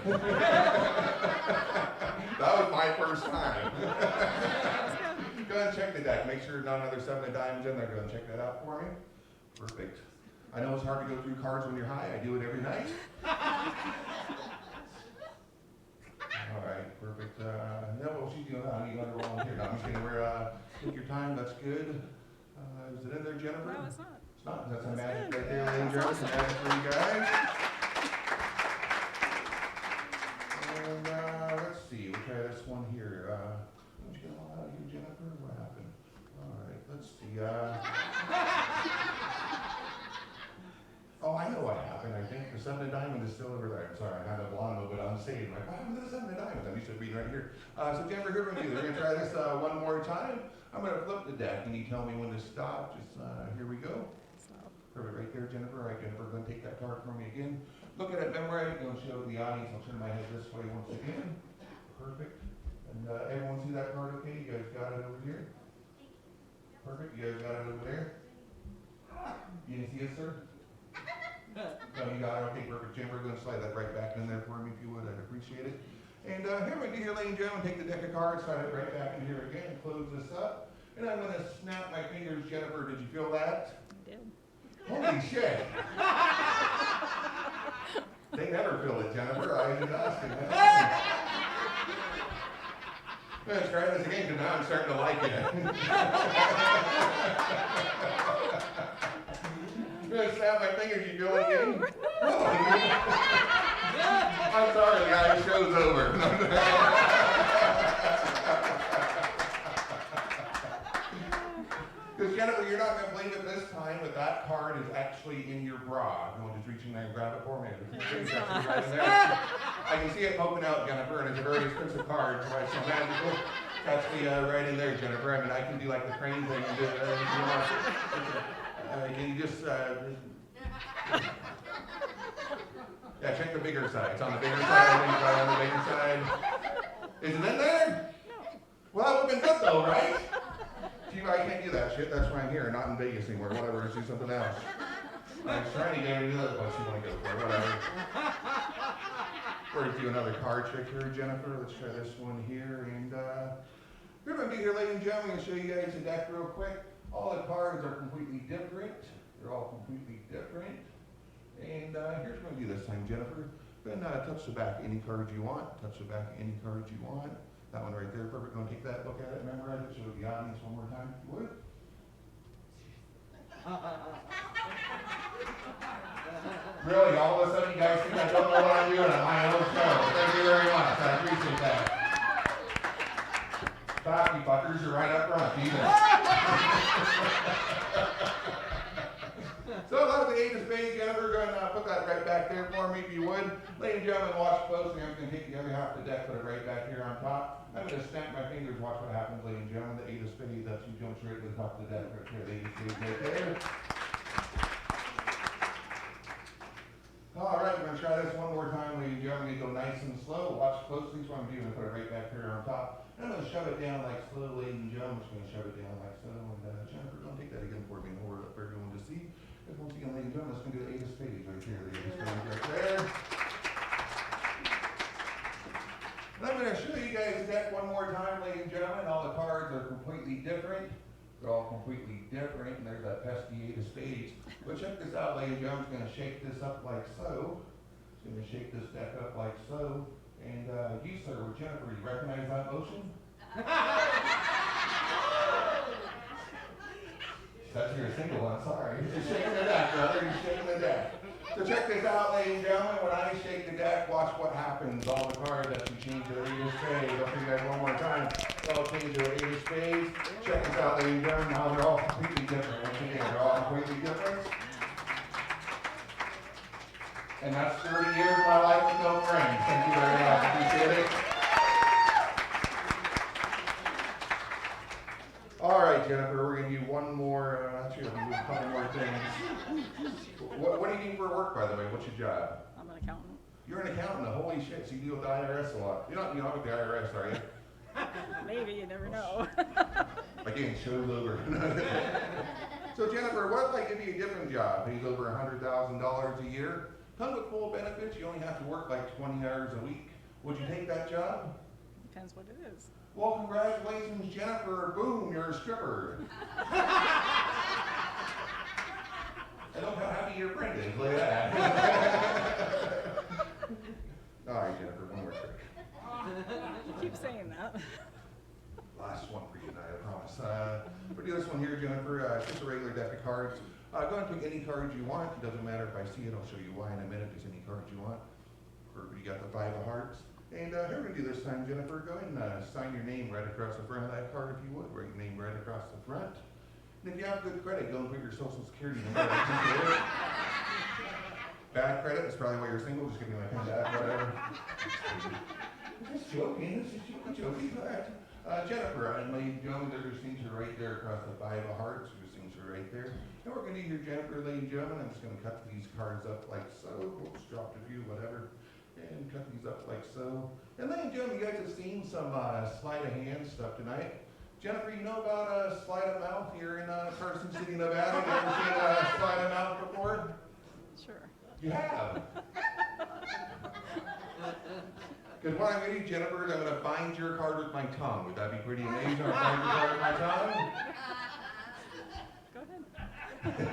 That was my first time. Go ahead and check the deck. Make sure not another 7 of diamonds in there. Go ahead and check that out for me. Perfect. I know it's hard to go through cards when you're high. I do it every night. All right, perfect. No, well, she's doing that. You let her volunteer. No, I'm just kidding. Take your time. That's good. Is it in there, Jennifer? No, it's not. It's not. That's a That's magic good. right there, ladies and That's gentlemen. Some magic for you guys. And let's see. We'll try this one here. Don't you get all out of here, Jennifer? What happened? All right, let's see. Oh, I know what happened. I think the 7 of diamonds is still over there. I'm sorry, I had a blonde a little bit on stage. I'm like, what happened to the 7 of diamonds? I'm used to being right here. So Jennifer, here we're going to try this one more time. I'm going to flip the deck, and you tell me when to stop. Just here we go. Stop. Perfect, right there, Jennifer. All right, Jennifer, go and take that card from me again. Look at it, memorize, go and show the audience. I'll turn my head this way once again. Perfect. And everyone see that card okay? You guys got it over here? Perfect, you guys got it over there? You didn't see it, sir? No, you got it, okay, perfect. Jennifer, go and slide that right back in there for me if you would, I'd appreciate it. And here we go, here, ladies and gentlemen, take the deck of cards, slide it right back in here again, close this up. And I'm gonna snap my fingers, Jennifer, did you feel that? I did. Holy shit! They never feel it, Jennifer. I was asking. Let's try this again, because now I'm starting to like it. I'm gonna snap my fingers. You feel it again? I'm sorry, guys. Show's over. Because Jennifer, you're not going to believe it this time, but that card is actually in your bra. You want to just reach in there and grab it for me? It's actually right in there. I can see it poking out, Jennifer, and it's a very expensive card, so it's so magical. It's actually right in there, Jennifer. I mean, I can do like the crane thing and do it. Can you just... yeah, check the bigger side. It's on the bigger side. I think it's right on the bigger side. Is it in there? Well, that would have been good, though, right? I can't do that shit. That's why I'm here, not in Vegas anymore. Whatever, let's do something else. I was trying to get her to do that. What you want to go for? Whatever. We're going to do another card trick here, Jennifer. Let's try this one here. And we're going to be here, ladies and gentlemen. I'm going to show you guys the deck real quick. All the cards are completely different. They're all completely different. And here's what we do this time, Jennifer. Then touch the back any card you want. Touch the back any card you want. That one right there, perfect. Go and take that, look at it, memorize it, show the audience one more time, if you would. Really, all of a sudden you guys think I don't know what I'm doing on my own show. Thank you very much, I appreciate that. Stop, you fuckers, you're right up front, Jesus. So that was the 8 of spades, Jennifer. Go ahead and put that right back there for me, if you would. Ladies and gentlemen, watch closely. I'm going to take the other half of the deck, put it right back here on top. I'm going to snap my fingers, watch what happens, ladies and gentlemen. The 8 of spades, that's who jumps right to the top of the deck right there. The 8 of spades right there. All right, we're going to try this one more time, ladies and gentlemen. Go nice and slow. Watch closely. So I'm going to put it right back here on top. And I'm going to shove it down like slow, ladies and gentlemen. I'm just going to shove it down like so. And Jennifer, don't take that again for me. Hold it up for everyone to see. Because once again, ladies and gentlemen, it's going to do the 8 of spades right here. The 8 of spades right there. And I'm going to show you guys the deck one more time, ladies and gentlemen. All the cards are completely different. They're all completely different. And there's that pesky 8 of spades. But check this out, ladies and gentlemen. I'm going to shake this up like so. I'm going to shake this deck up like so. And you, sir, with Jennifer, you recognize that motion? That's your single one, sorry. You're shaking the deck, brother. You're shaking the deck. So check this out, ladies and gentlemen. When I shake the deck, watch what happens. All the cards that you change to the 8 of spades. I'll show you guys one more time. They'll change to the 8 of spades. Check this out, ladies and gentlemen. Now they're all completely different. Once again, they're all completely different. And that's 30 years of my life with no friends. Thank you very much. Appreciate it. All right, Jennifer, we're going to do one more, actually, we're going to do a couple more things. What do you do for work, by the way? What's your job? I'm an accountant. You're an accountant. Holy shit, so you deal with the IRS a lot. You're not with the IRS, are you? Maybe, you never know. Again, show's over. So, Jennifer, what if I give you a different job? Pays over $100,000 a year. Comes with full benefits. You only have to work like 20 hours a week. Would you take that job? Depends what it is. Well, congratulations, Jennifer. Boom, you're a stripper. And look how happy your friend is. Look at that. All right, Jennifer, one more trick. You keep saying that. Last one for you tonight, I promise. We'll do this one here, Jennifer. It's just a regular deck of cards. Go ahead and pick any cards you want. It doesn't matter if I see it. I'll show you why in a minute. Just any cards you want. You got the 5 of hearts. And here we're going to do this time, Jennifer. Go ahead and sign your name right across the front of that card if you would. Write your name right across the front. And if you have good credit, go and put your social security number. Bad credit, that's probably why you're single. Just give me my pen back, whatever. Just joking. This is joking. All right. Jennifer, and ladies and gentlemen, their signature right there across the 5 of hearts. Your signature right there. And we're going to hear Jennifer, ladies and gentlemen. I'm just going to cut these cards up like so. Oops, dropped a few, whatever. And cut these up like so. And ladies and gentlemen, you guys have seen some sleight of hand stuff tonight. Jennifer, you know about sleight of mouth here in Carson City, Nevada? You ever seen sleight of mouth before? Sure. You have. Because what I'm going to do, Jennifer, is I'm going to find your card with my tongue. Would that be pretty amazing? I'll find your card with my tongue? Go ahead.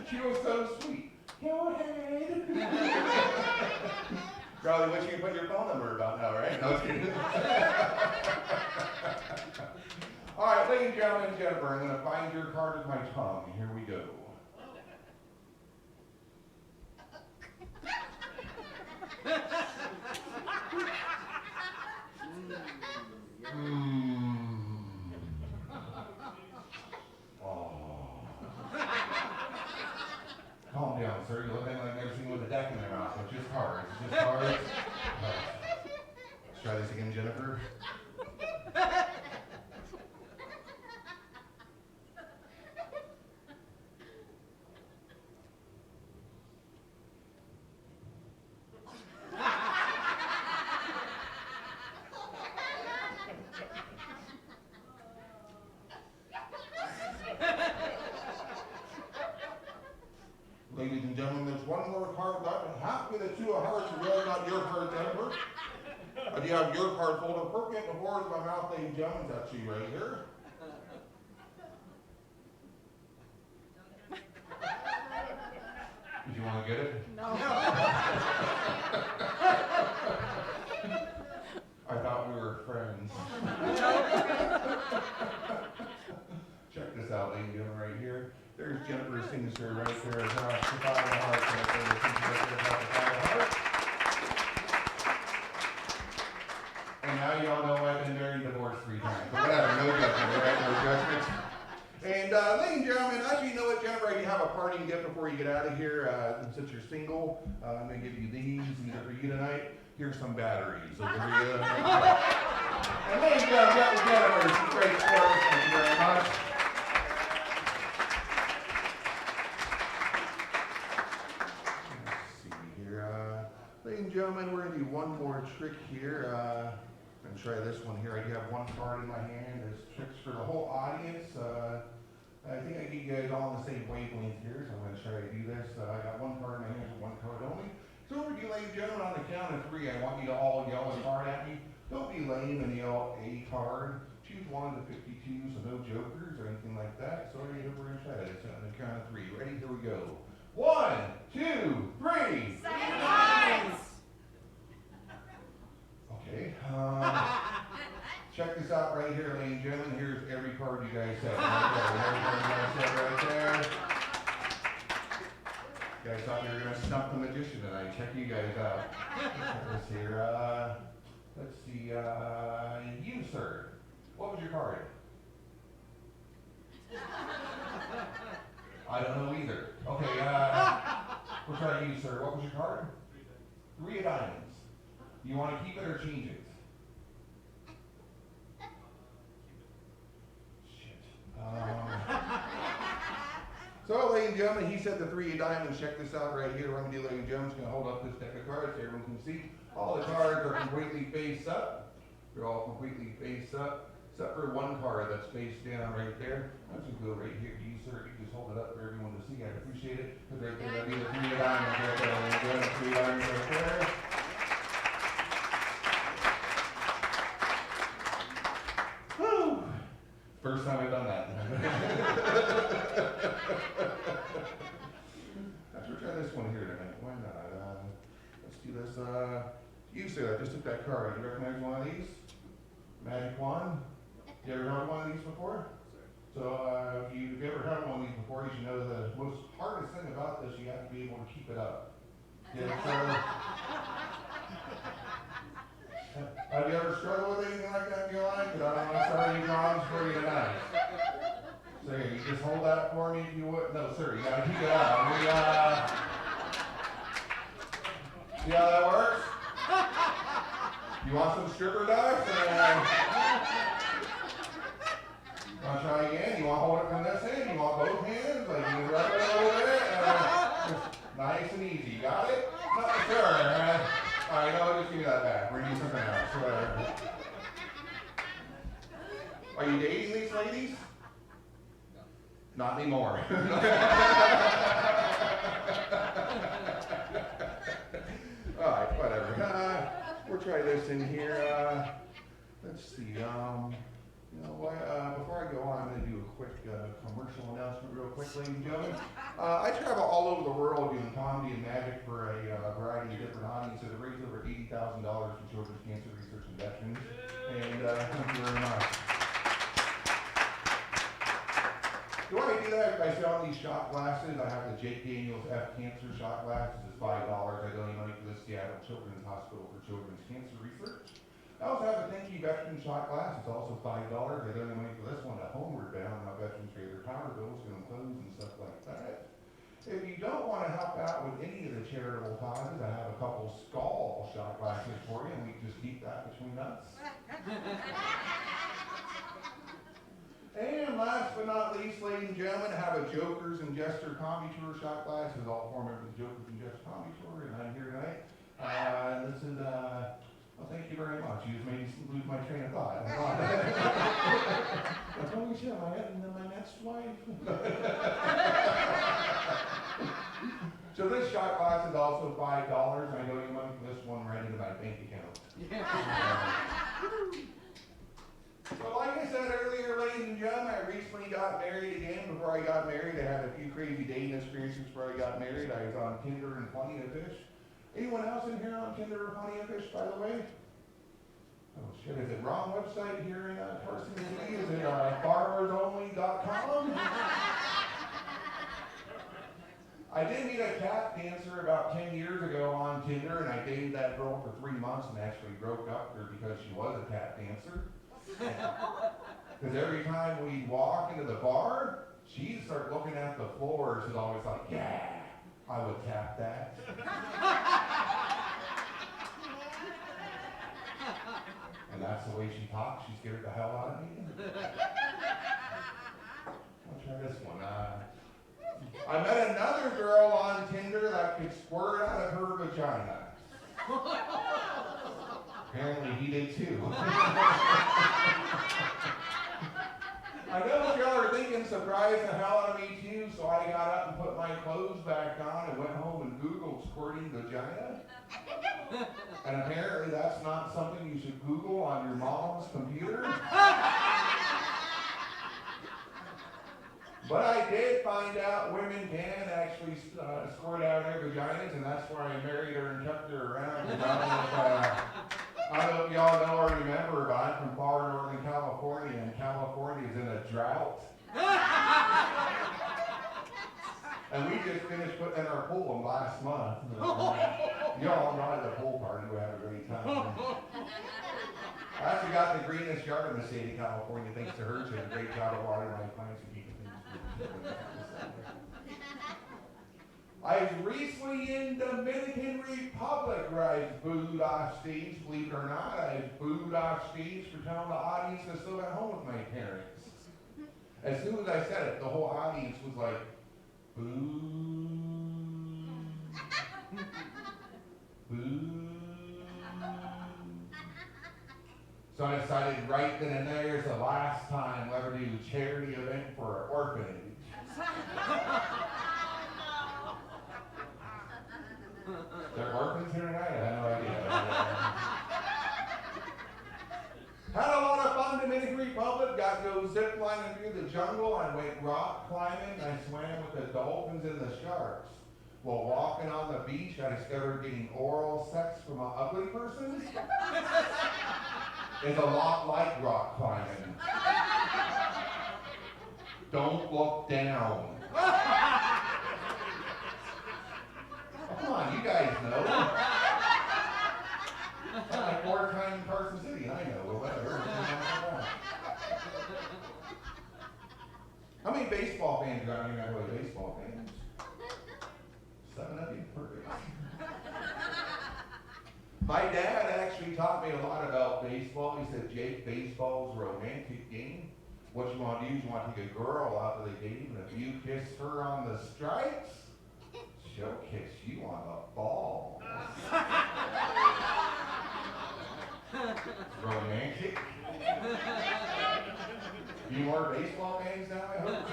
She was so sweet. Go ahead. Probably what you can put your phone number about now, right? No, I was kidding. All right, ladies and gentlemen, Jennifer, I'm going to find your card with my tongue. Here we go. Calm down, sir. You look like I've never seen with a deck in their mouth. It's just cards. It's just cards. Let's try this again, Jennifer. Ladies and gentlemen, there's one more card left, and halfway the 2 of hearts are really not your card, Jennifer. But you have your card folder perfect before my mouth, ladies and gentlemen. That's you right here. Did you want to get it? No. I thought we were friends. Check this out, ladies and gentlemen, right here. There's Jennifer's signature right there. It's the 5 of hearts right there. The signature right there about the 5 of hearts. And now y'all know I've been married and divorced 3 times. But whatever, no judgment, right? No judgment. And ladies and gentlemen, actually, you know what, Jennifer? You have a parting gift before you get out of here. Since you're single, I'm going to give you these. These are for you tonight. Here's some batteries. Over here. And ladies and gentlemen, that was Jennifer. She's great for us. Thank you very much. Ladies and gentlemen, we're going to do one more trick here. I'm going to try this one here. I do have one card in my hand. There's tricks for the whole audience. I think I get you guys all on the same wavelength here, so I'm going to try to do this. I got one card in my hand, so one card only. So over to you, ladies and gentlemen, on the count of 3, I want you to all yell a card at me. Don't be lame and yell a card. Choose 1 to 52, so no jokers or anything like that. So we're going to try this on the count of 3. Ready? Here we go. 1, 2, 3. Okay. Check this out right here, ladies and gentlemen. Here's every card you guys have. Right there. You guys thought we were going to stump the magician tonight. Check you guys out. Check this here. Let's see. You, sir. What was your card? I don't know either. Okay, we'll try you, sir. What was your card? 3 of diamonds. You want to keep it or change it? Shit. So, ladies and gentlemen, he said the 3 of diamonds. Check this out right here. What I'm going to do, ladies and gentlemen, is going to hold up this deck of cards so everyone can see. All the cards are completely face up. They're all completely face up. Except for one card that's face down right there. I'm just going to go right here to you, sir. You just hold it up for everyone to see. I'd appreciate it. Because right there, that'd be the 3 of diamonds right there. And again, the 3 of diamonds right there. Woo! First time I've done that. Let's try this one here tonight. Why not? Let's do this. You, sir, I just took that card. Do you recognize one of these? Magic wand? You ever heard one of these before? So if you've ever had one of these before, you should know the most hardest thing about this, you have to be able to keep it up. Yeah, so, have you ever struggled with anything like that in your life? Because I don't want to start any problems for you tonight. So here, you just hold that for me if you would. No, sir, you got to keep it up. See how that works? You want some stripper ducks? Want to try again? You want to hold it from this end? You want both hands? Like you rub it a little bit? Nice and easy. You got it? No, sure. All right, no, just give me that back. We're doing something else. Whatever. Are you dating these ladies? Not anymore. All right, whatever. We'll try this in here. Let's see. You know what? Before I go on, I'm going to do a quick commercial announcement real quick, ladies and gentlemen. I travel all over the world doing comedy and magic for a variety of different audiences. I raised over $80,000 for children's cancer research and veterans. And thank you very much. The way I do that, I sell these shot glasses. I have the Jake Daniels F Cancer shot glasses. It's $5. I donate money to the Seattle Children's Hospital for Children's Cancer Research. I also have a Thank You Veteran shot glass. It's also $5. I donate money for this one to Homeward Bound. Now veterans pay their power bills and clothes and stuff like that. If you don't want to help out with any of the charitable causes, I have a couple skull shot glasses for you, and we can just keep that between us. And last but not least, ladies and gentlemen, I have a Jokers and Jester Comedy Tour shot glasses. All 4 members of the Jokers and Jester Comedy Tour, and I'm here tonight. This is, well, thank you very much. You just made me lose my train of thought. Holy shit, am I getting my next wife? So this shot glass is also $5, and I donate money for this one right into my bank account. So like I said earlier, ladies and gentlemen, I recently got married again. Before I got married, I had a few crazy dating experiences before I got married. I was on Tinder and Plenty of Fish. Anyone else in here on Tinder or Plenty of Fish, by the way? Oh shit, is it wrong website here in Carson City? Is it farmersonly.com? I did meet a tap dancer about 10 years ago on Tinder, and I dated that girl for 3 months and actually broke up with her because she was a tap dancer. Because every time we'd walk into the bar, she'd start looking at the floor. She's always like, yeah, I would tap that. And that's the way she talks. She scared the hell out of me. I'll try this one. I met another girl on Tinder that could squirt out of her vagina. Apparently he did too. I know what y'all are thinking, surprised the hell out of me too, so I got up and put my clothes back on and went home and Googled squirting vagina. And apparently that's not something you should Google on your mom's computer. But I did find out women can actually squirt out their vaginas, and that's why I married her and kept her around. I don't know if y'all know or remember, but I'm from far northern California, and California is in a drought. And we just finished putting in our pool last month. Y'all know at the pool party, we had a great time. I actually got the greenest yard in the state of California thanks to her. She did a great job of watering my plants and keeping things. I was recently in Dominican Republic where I was booed off stage, believe it or not. I was booed off stage for telling the audience I still got home with my parents. As soon as I said it, the whole audience was like, boo, boo. So I decided right then and there is the last time we'll ever do a charity event for an orphanage. There are orphans here tonight? I had no idea. Had a lot of fun in Dominican Republic. Got to go zip lining through the jungle. I went rock climbing. I swam with the dolphins and the sharks. While walking on the beach, I discovered getting oral sex from an ugly person is a lot like rock climbing. Don't look down. Come on, you guys know. I'm like 4 times in Carson City, and I know, well, whatever. How many baseball fans you got? I mean, not really baseball fans. 7 of you? Perfect. My dad actually taught me a lot about baseball. He said, Jake, baseball's a romantic game. What you want to do is you want to take a girl out to the game, and if you kiss her on the stripes, she'll kiss you on the balls. Romantic. Any more baseball games now, I hope?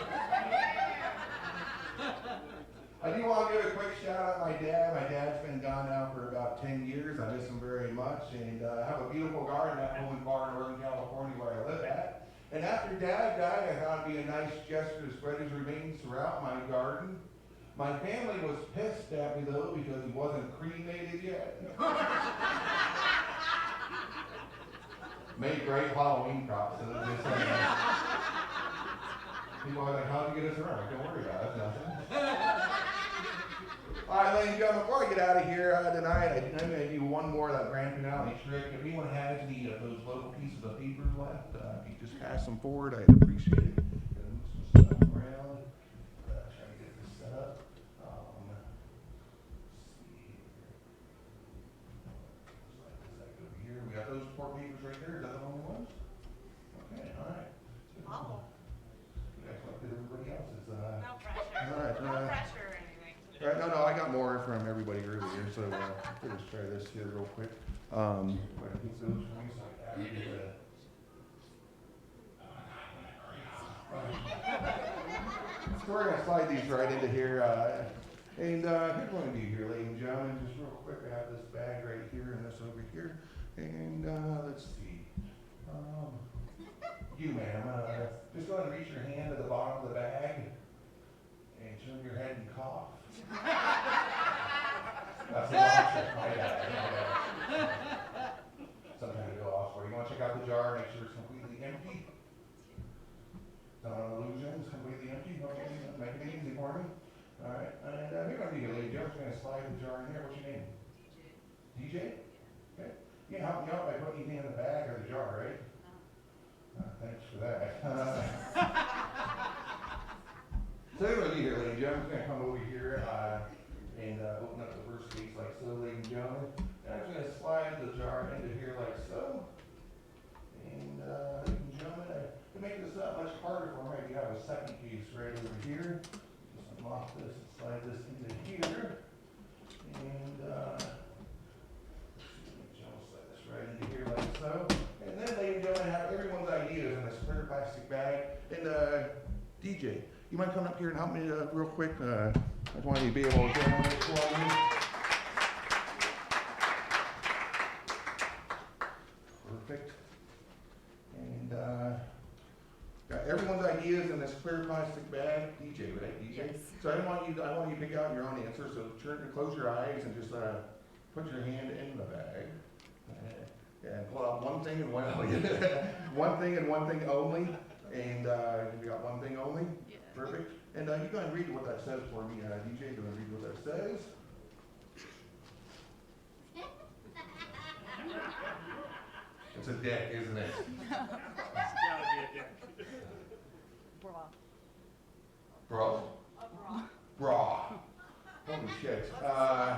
I do want to give a quick shout out to my dad. My dad's been gone now for about 10 years. I miss him very much. And I have a beautiful garden at home in Northern California where I live at. And after Dad died, I thought it'd be a nice gesture to spread his remains throughout my garden. My family was pissed at me though because he wasn't cremated yet. Made great Halloween props. So just people are like, how'd you get us around? Don't worry about it, it's nothing. All right, ladies and gentlemen, before I get out of here tonight, I'm going to do one more of that grand finale trick. If anyone has any of those little pieces of paper left, if you just pass them forward, I'd appreciate it. Move some stuff around. Try to get this set up. Let's see here. Looks like this over here. We got those 4 papers right there. Is that the only ones? Okay, all right. Oh. You guys collected everybody else's. No pressure. All right. No pressure or anything. Right, no, I got more from everybody earlier, so we'll just try this here real quick. I think those for me, so I can add so we're going to slide these right into here. And here's what I'm going to do here, ladies and gentlemen, just real quick. I have this bag right here and this over here. And let's see. You, ma'am, just go ahead and reach your hand to the bottom of the bag and turn your head and cough. That's the wrong trick, my bad. Sometimes it go off for you. You want to check out the jar, make sure it's completely empty. Not an illusion, it's completely empty. Okay, make it easy for me. All right, and we're going to do a lady. I'm just going to slide the jar in there. What's your name? DJ. Okay. You can help me out by putting anything in the bag or the jar, right? Thanks for that. So what we're going to do here, ladies and gentlemen, I'm going to come over here and open up the first case like so, ladies and gentlemen. And I'm just going to slide the jar into here like so. And ladies and gentlemen, to make this much harder for me, we have a second case right over here. Just unlock this and slide this into here. And slide this right into here like so. And then, ladies and gentlemen, have everyone's ideas in this clear plastic bag. And DJ, you mind coming up here and help me real quick? I just want you to be able to get on this for me. Perfect. And got everyone's ideas in this clear plastic bag. DJ, right? DJ? Yes. So I want you to pick out your own answer. So close your eyes and just put your hand in the bag. And pull out one thing and one one thing and one thing only. And you got one thing only? Yeah. Perfect. And you go ahead and read what that says for me, DJ. Go ahead and read what that says. It's a dick, isn't it? Bra. Bra. Bra. Holy shit. I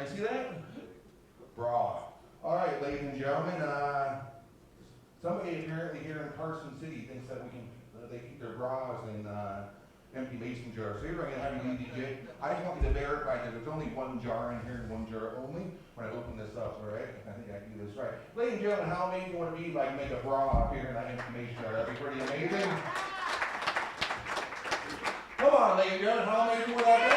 see that? Bra. All right, ladies and gentlemen. Somebody apparently here in Carson City thinks that they keep their bras in empty mason jars. So here I'm going to have you do, DJ. I just want you to verify that there's only one jar in here and one jar only when I open this up, all right? I think I can do this right. Ladies and gentlemen, how amazing would it be if I can make a bra up here in that empty mason jar? That'd be pretty amazing. Come on, ladies and gentlemen, how amazing would that be?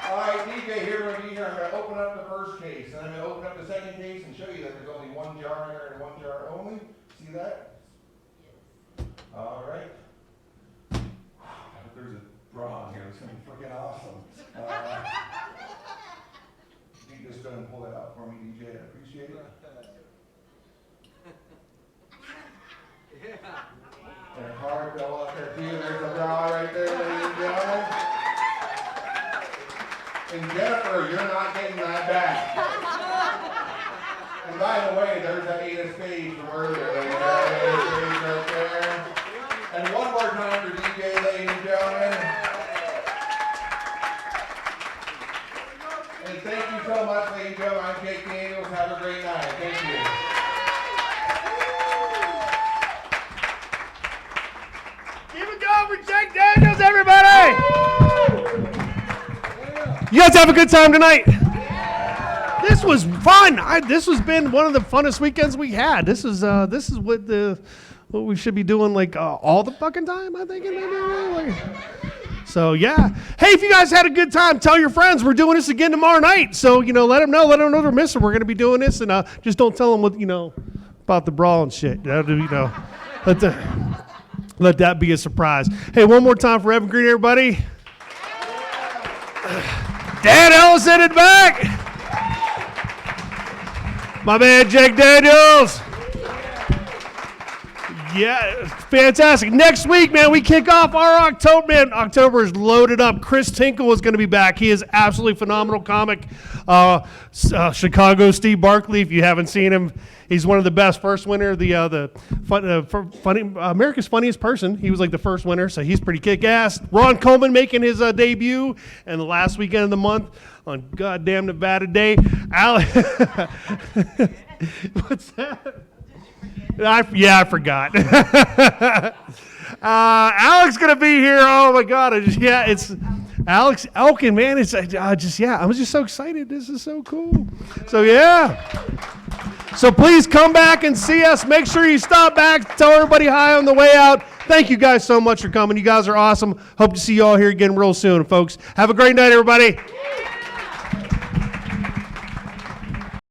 All right, DJ, here we're going to I'm going to open up the first case, and I'm going to open up the second case and show you that there's only one jar in there and one jar only. See that? Yes. All right. There's a bra in here. It's going to be freaking awesome. You just go and pull that out for me, DJ. I appreciate it. Yeah. And a card fell out there, too. There's a bra right there, ladies and gentlemen. And Jennifer, you're not getting that back. And by the way, there's that 8 of spades from earlier. Ladies and gentlemen. 8 of spades right there. And one more time for DJ, ladies and gentlemen. And thank you so much, ladies and gentlemen. I'm Jake Daniels. Have a great night. Thank you. Keep it going for Jake Daniels, everybody! You guys have a good time tonight? This was fun. This has been one of the funnest weekends we had. This is what we should be doing like all the fucking time, I think. So yeah. Hey, if you guys had a good time, tell your friends. We're doing this again tomorrow night. So let them know they're missing. We're gonna be doing this, and just don't tell them what about the brawl and shit. Let that be a surprise. Hey, one more time for Evan Green, everybody. Dan Ellison in back. My man Jake Daniels. Yeah, fantastic. Next week, man, we kick off our October. Man, October is loaded up. Chris Tinkle is going to be back. He is absolutely phenomenal comic. Chicago Steve Barkley, if you haven't seen him, he's one of the best. First winner of the America's Funniest Person. He was like the first winner, so he's pretty kick-ass. Ron Coleman making his debut, and the last weekend of the month on goddamn Nevada Day. What's that? I forgot. Alex gonna be here. Oh my God! It's Alex Elkin, man. It's I'm just so excited. This is so cool. So yeah. So please come back and see us. Make sure you stop back. Tell everybody hi on the way out. Thank you guys so much for coming. You guys are awesome. Hope to see you all here again real soon, folks. Have a great night, everybody.